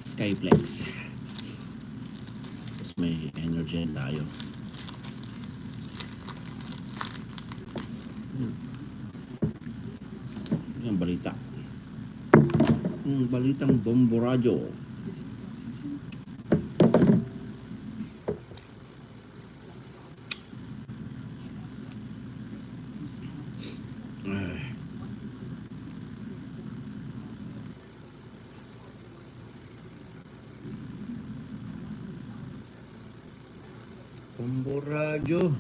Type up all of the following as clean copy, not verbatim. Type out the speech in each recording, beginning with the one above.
Skyflex. Tapos may energy tayo. Yung balita. Balitang Bombo Radio. Bombo Radio.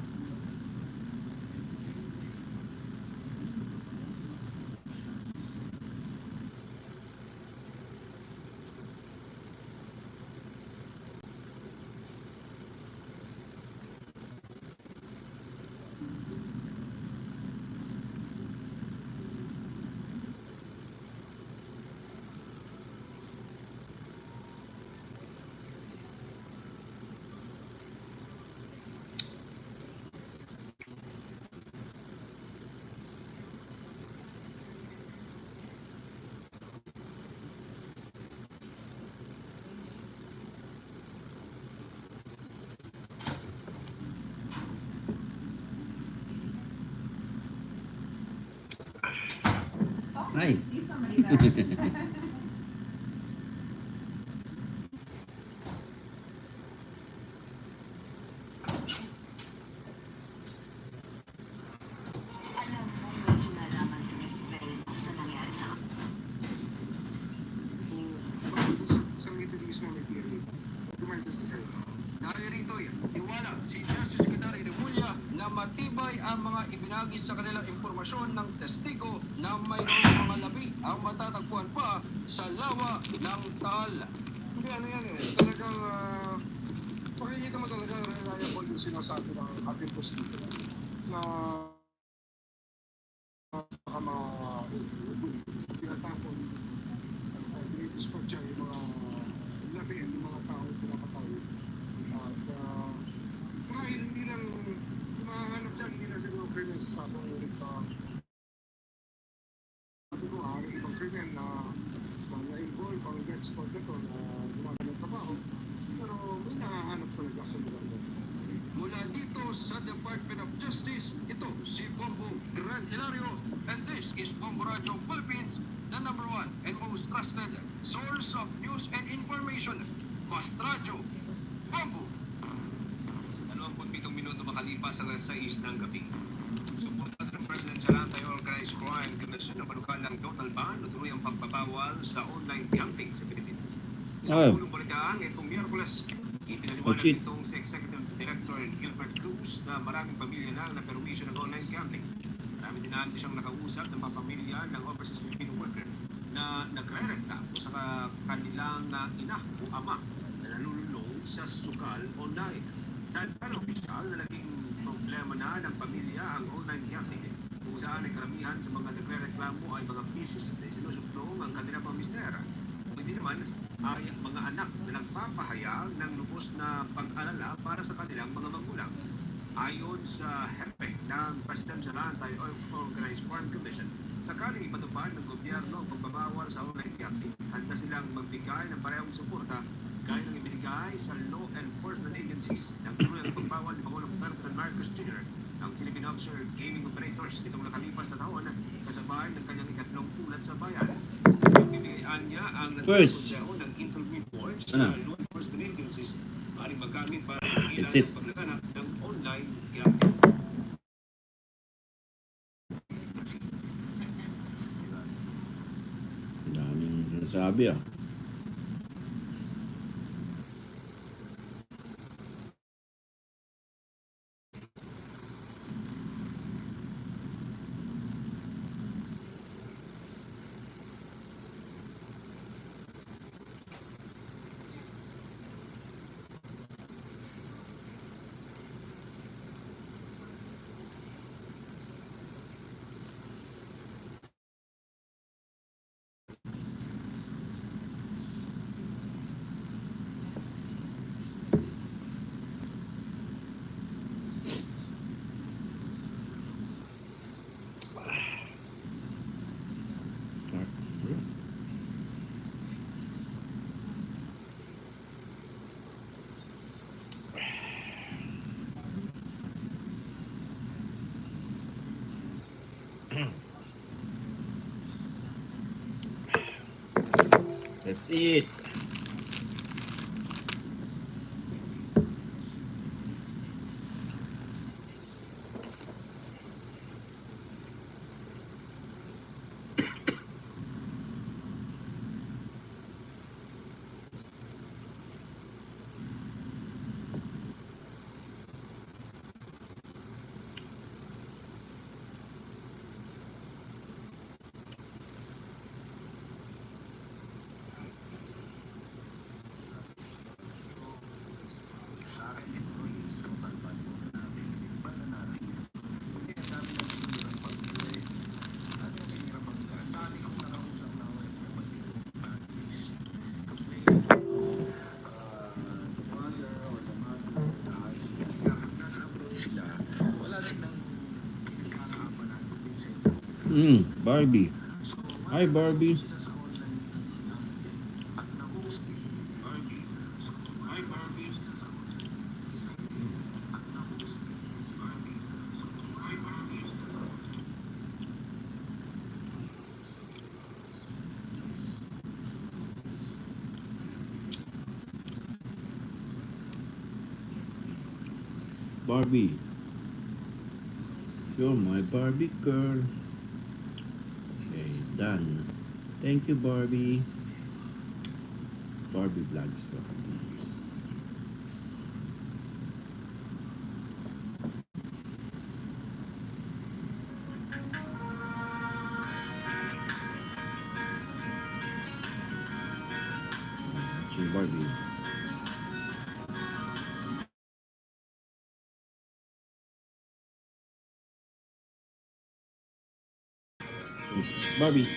Ay. Matibay ang mga ibinagi sa kanilang impormasyon ng testigo na mayroong mga labi ang matatagpuan pa sa lawa ng Taal. Hindi, ano yan eh. Talagang, pakikita mo talaga reliable yung sinasabi ng ating testigo na baka tinatapon dinidispartya yung mga labi, yung mga tao pinapatay. At marahil hindi lang mahanap dyan, hindi na siguro krimen sa sabong ulit na ibang krimen na na-involve ang export nito na gumagana ng trabaho, pero may nahahanap talaga sa lugar mo. Mula dito sa Department of Justice, ito si Bombo Gran Hilario, and this is Bombo Radio Philippines, the #1 and most trusted source of news and information. Bast Radio, Bombo. 27 minuto makalipas ang alas 6 ng gabi. Suporta ng President Jalantay Organized Crime Commission na panukalang total ban o tuluyang pagbabawal sa online gambling sa Pilipinas. Isang pulong balitaan itong Miyerkules, ipinaliwanag itong si Executive Director Gilbert Cruz na maraming pamilya na naperwisyo ng online gambling. Marami din natin siyang nakausap ng mga pamilya ng overseas Filipino worker na nagre-rekta sa kanilang ina o ama na nalulunod sa sukal online. Sa opisyal na naging problema na ng pamilya ang online gambling, kung saan ay karamihan sa mga nagre-reklamo ay mga business na sinusuplong ang kanilang mga mister. Hindi naman ay mga anak na nagpapahayag ng lubos na pag-alala para sa kanilang mga magulang. Ayon sa hepe ng President Jalantay Organized Crime Commission, sakaling ipatupad ng gobyerno ang pagbabawal sa online gambling, handa silang magbigay ng parehong suporta gaya ng ibinigay sa law enforcement agencies ng tulong pagbawal ni Pangulong Ferdinand Marcos Jr. ang Philippine Offshore Gaming Operators nitong nakalipas na taon kasabay ng kanyang ikatlong ulat sa bayan. Ibigyan niya ang nagkakonseo ng interview reports sa law enforcement agencies maaaring magamit para ilang ang paglaganap ng online gambling. Daming sinasabi ah. That's it. Barbie. Hi, Barbie. Barbie. You're my Barbie girl. Okay, done. Thank you, Barbie. Barbie vlogs. Si Barbie. Barbie.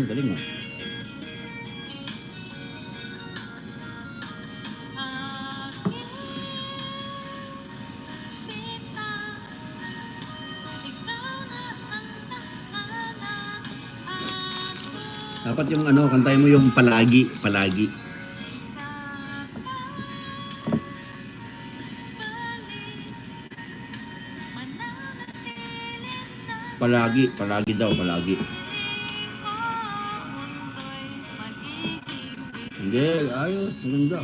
Galing ah. Dapat yung ano, kantahin mo yung palagi, palagi. Palagi, palagi daw, palagi. Hindi, ayos, maganda.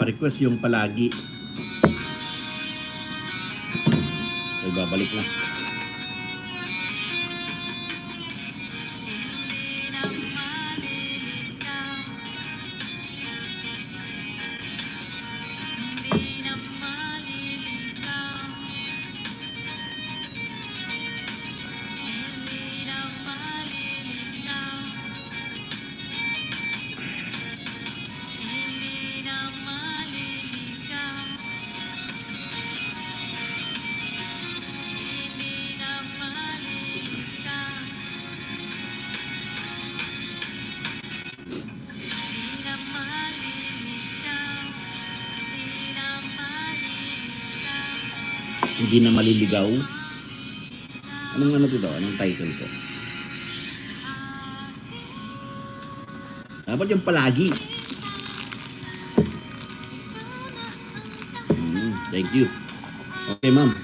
Pa-request yung palagi. Ay, babalik na. Hindi na maliligaw. Anong ano to? Anong title to? Dapat yung palagi. Thank you. Okay, ma'am.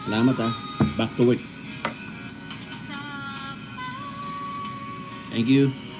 Salamat ah. Back to work. Thank you.